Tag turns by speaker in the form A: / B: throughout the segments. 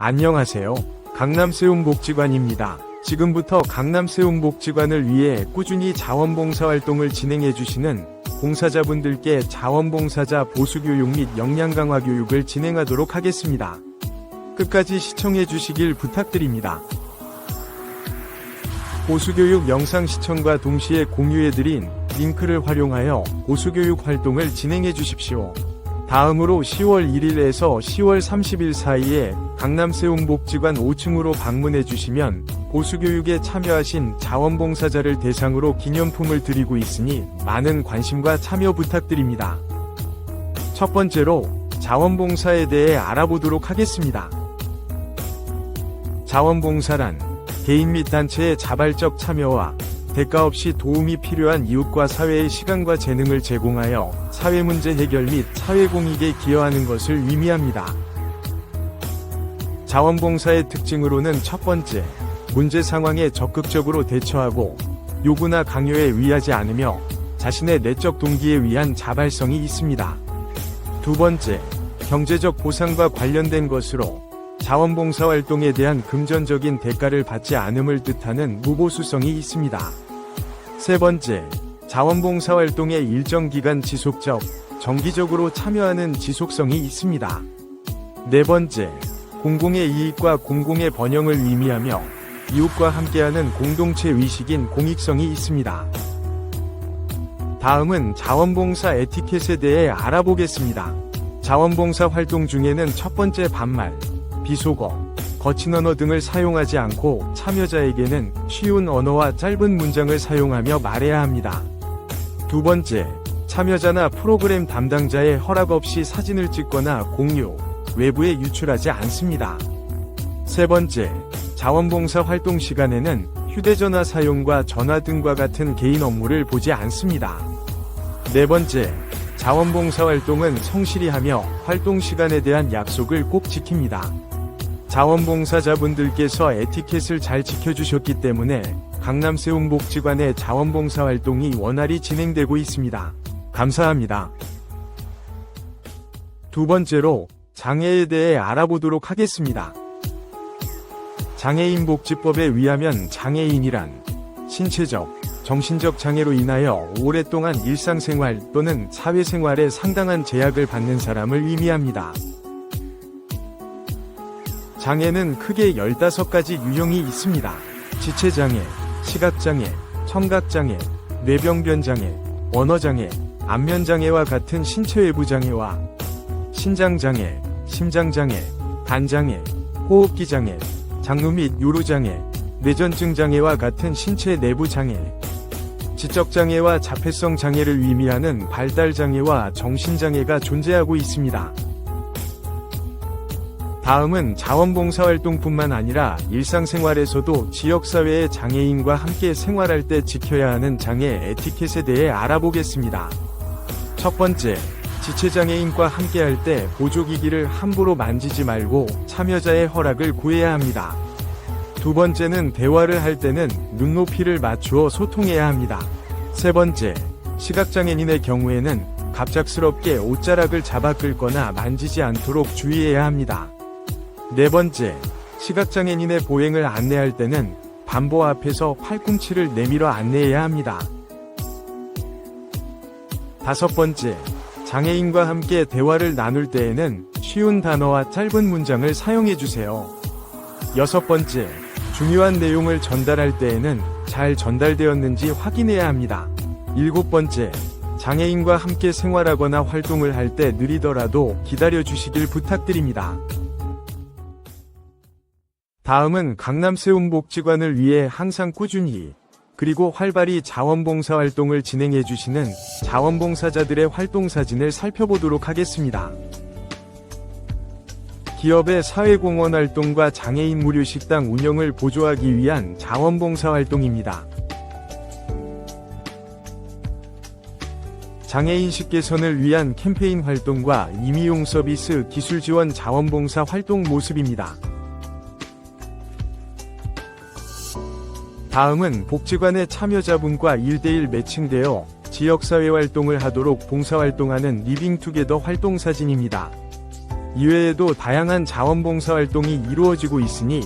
A: 안녕하세요. 강남세움복지관입니다. 지금부터 강남세움복지관을 위해 꾸준히 자원봉사활동을 진행해주시는 봉사자분들께 자원봉사자 보수교육 및 역량강화 교육을 진행하도록 하겠습니다. 끝까지 시청해주시길 부탁드립니다. 보수교육 영상 시청과 동시에 공유해드린 링크를 활용하여 보수교육 활동을 진행해주십시오. 다음으로 10월 1일에서 10월 30일 사이에 강남세움복지관 5층으로 방문해주시면 보수교육에 참여하신 자원봉사자를 대상으로 기념품을 드리고 있으니 많은 관심과 참여 부탁드립니다. 첫 번째로 자원봉사에 대해 알아보도록 하겠습니다. 자원봉사란 개인 및 단체의 자발적 참여와 대가 없이 도움이 필요한 이웃과 사회의 시간과 재능을 제공하여 사회문제 해결 및 사회공익에 기여하는 것을 의미합니다. 자원봉사의 특징으로는 첫 번째, 문제 상황에 적극적으로 대처하고 요구나 강요에 의하지 않으며 자신의 내적 동기에 의한 자발성이 있습니다. 두 번째, 경제적 보상과 관련된 것으로 자원봉사활동에 대한 금전적인 대가를 받지 않음을 뜻하는 무보수성이 있습니다. 세 번째, 자원봉사활동에 일정 기간 지속적, 정기적으로 참여하는 지속성이 있습니다. 네 번째, 공공의 이익과 공공의 번영을 의미하며 이웃과 함께하는 공동체 의식인 공익성이 있습니다. 다음은 자원봉사 에티켓에 대해 알아보겠습니다. 자원봉사 활동 중에는 첫 번째 반말, 비속어, 거친 언어 등을 사용하지 않고 참여자에게는 쉬운 언어와 짧은 문장을 사용하며 말해야 합니다. 두 번째, 참여자나 프로그램 담당자의 허락 없이 사진을 찍거나 공유, 외부에 유출하지 않습니다. 세 번째, 자원봉사 활동 시간에는 휴대전화 사용과 전화 등과 같은 개인 업무를 보지 않습니다. 네 번째, 자원봉사 활동은 성실히 하며 활동 시간에 대한 약속을 꼭 지킵니다. 자원봉사자분들께서 에티켓을 잘 지켜주셨기 때문에 강남세움복지관의 자원봉사 활동이 원활히 진행되고 있습니다. 감사합니다. 두 번째로 장애에 대해 알아보도록 하겠습니다. 장애인복지법에 의하면 장애인이란 신체적, 정신적 장애로 인하여 오랫동안 일상생활 또는 사회생활에 상당한 제약을 받는 사람을 의미합니다. 장애는 크게 15가지 유형이 있습니다. 지체장애, 시각장애, 청각장애, 뇌병변장애, 언어장애, 안면장애와 같은 신체 외부 장애와 신장장애, 심장장애, 간장애, 호흡기 장애, 장루 및 요로장애, 뇌전증 장애와 같은 신체 내부 장애, 지적장애와 자폐성 장애를 의미하는 발달장애와 정신장애가 존재하고 있습니다. 다음은 자원봉사활동뿐만 아니라 일상생활에서도 지역사회의 장애인과 함께 생활할 때 지켜야 하는 장애 에티켓에 대해 알아보겠습니다. 첫 번째, 지체장애인과 함께할 때 보조기기를 함부로 만지지 말고 참여자의 허락을 구해야 합니다. 두 번째는 대화를 할 때는 눈높이를 맞추어 소통해야 합니다. 세 번째, 시각장애인의 경우에는 갑작스럽게 옷자락을 잡아 끌거나 만지지 않도록 주의해야 합니다. 네 번째, 시각장애인의 보행을 안내할 때는 반보 앞에서 팔꿈치를 내밀어 안내해야 합니다. 다섯 번째, 장애인과 함께 대화를 나눌 때에는 쉬운 단어와 짧은 문장을 사용해주세요. 여섯 번째, 중요한 내용을 전달할 때에는 잘 전달되었는지 확인해야 합니다. 일곱 번째, 장애인과 함께 생활하거나 활동을 할 때 느리더라도 기다려주시길 부탁드립니다. 다음은 강남세움복지관을 위해 항상 꾸준히 그리고 활발히 자원봉사 활동을 진행해주시는 자원봉사자들의 활동사진을 살펴보도록 하겠습니다. 기업의 사회공헌 활동과 장애인 무료 식당 운영을 보조하기 위한 자원봉사 활동입니다. 장애인식 개선을 위한 캠페인 활동과 임의용 서비스 기술 지원 자원봉사 활동 모습입니다. 다음은 복지관의 참여자분과 1대1 매칭되어 지역사회 활동을 하도록 봉사활동하는 리빙투게더 활동사진입니다. 이외에도 다양한 자원봉사 활동이 이루어지고 있으니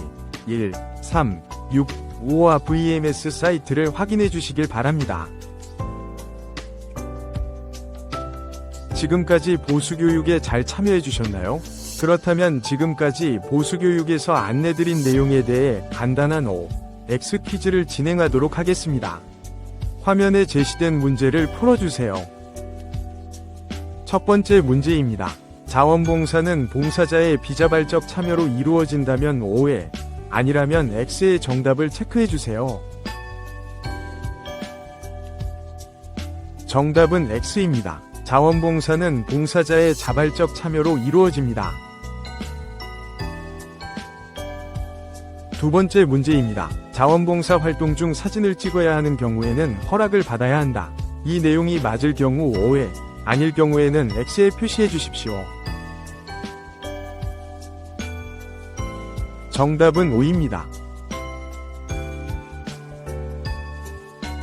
A: 1365와 VMS 사이트를 확인해 주시길 바랍니다. 지금까지 보수교육에 잘 참여해 주셨나요? 그렇다면 지금까지 보수교육에서 안내드린 내용에 대해 간단한 OX 퀴즈를 진행하도록 하겠습니다. 화면에 제시된 문제를 풀어주세요. 첫 번째 문제입니다. 자원봉사는 봉사자의 비자발적 참여로 이루어진다면 O에, 아니라면 X의 정답을 체크해주세요. 정답은 X입니다. 자원봉사는 봉사자의 자발적 참여로 이루어집니다. 두 번째 문제입니다. 자원봉사 활동 중 사진을 찍어야 하는 경우에는 허락을 받아야 한다. 이 내용이 맞을 경우 O에, 아닐 경우에는 X에 표시해 주십시오. 정답은 O입니다.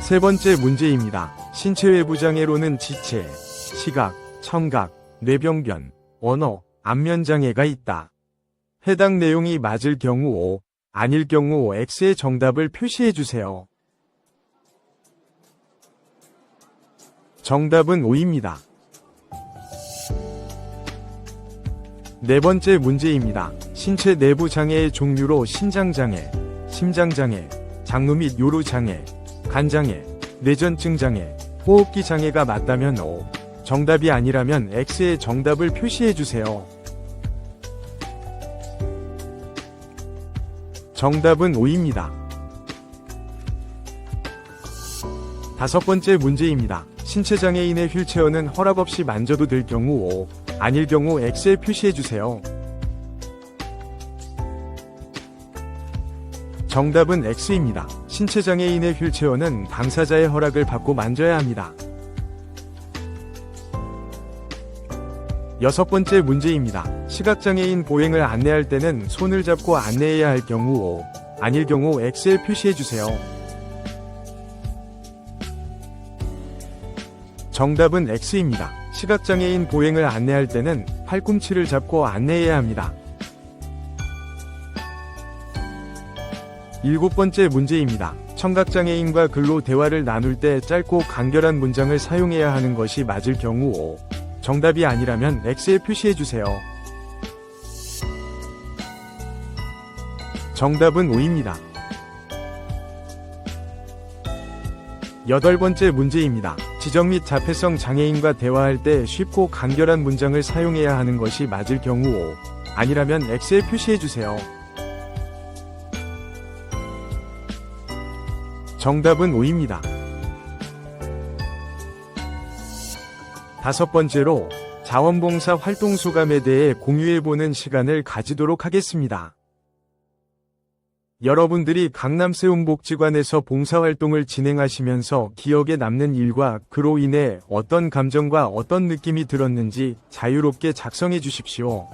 A: 세 번째 문제입니다. 신체 외부 장애로는 지체, 시각, 청각, 뇌병변, 언어, 안면장애가 있다. 해당 내용이 맞을 경우 O, 아닐 경우 X의 정답을 표시해주세요. 정답은 O입니다. 네 번째 문제입니다. 신체 내부 장애의 종류로 신장장애, 심장장애, 장루 및 요로장애, 간장애, 뇌전증 장애, 호흡기 장애가 맞다면 O, 정답이 아니라면 X의 정답을 표시해주세요. 정답은 O입니다. 다섯 번째 문제입니다. 신체장애인의 휠체어는 허락 없이 만져도 될 경우 O, 아닐 경우 X에 표시해주세요. 정답은 X입니다. 신체장애인의 휠체어는 당사자의 허락을 받고 만져야 합니다. 여섯 번째 문제입니다. 시각장애인 보행을 안내할 때는 손을 잡고 안내해야 할 경우 O, 아닐 경우 X에 표시해주세요. 정답은 X입니다. 시각장애인 보행을 안내할 때는 팔꿈치를 잡고 안내해야 합니다. 일곱 번째 문제입니다. 청각장애인과 글로 대화를 나눌 때 짧고 간결한 문장을 사용해야 하는 것이 맞을 경우 O, 정답이 아니라면 X에 표시해주세요. 정답은 O입니다. 여덟 번째 문제입니다. 지적 및 자폐성 장애인과 대화할 때 쉽고 간결한 문장을 사용해야 하는 것이 맞을 경우 O, 아니라면 X에 표시해주세요. 정답은 O입니다. 다섯 번째로 자원봉사 활동 소감에 대해 공유해보는 시간을 가지도록 하겠습니다. 여러분들이 강남세운복지관에서 봉사활동을 진행하시면서 기억에 남는 일과 그로 인해 어떤 감정과 어떤 느낌이 들었는지 자유롭게 작성해 주십시오.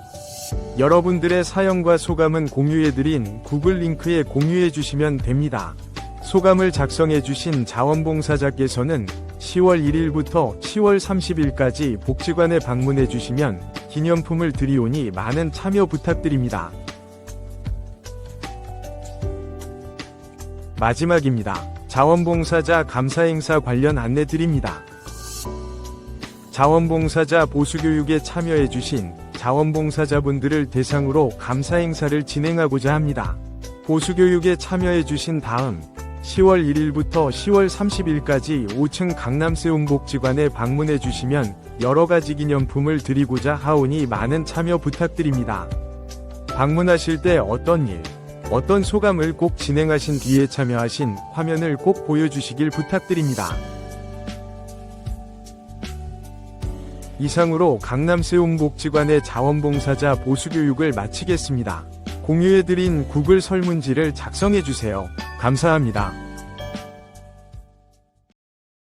A: 여러분들의 사연과 소감은 공유해드린 구글 링크에 공유해 주시면 됩니다. 소감을 작성해 주신 자원봉사자께서는 10월 1일부터 10월 30일까지 복지관에 방문해 주시면 기념품을 드리오니 많은 참여 부탁드립니다. 마지막입니다. 자원봉사자 감사행사 관련 안내 드립니다. 자원봉사자 보수교육에 참여해주신 자원봉사자분들을 대상으로 감사행사를 진행하고자 합니다. 보수교육에 참여해주신 다음 10월 1일부터 10월 30일까지 5층 강남세운복지관에 방문해주시면 여러가지 기념품을 드리고자 하오니 많은 참여 부탁드립니다. 방문하실 때 어떤 일, 어떤 소감을 꼭 진행하신 뒤에 참여하신 화면을 꼭 보여주시길 부탁드립니다. 이상으로 강남세운복지관의 자원봉사자 보수교육을 마치겠습니다. 공유해드린 구글 설문지를 작성해주세요. 감사합니다.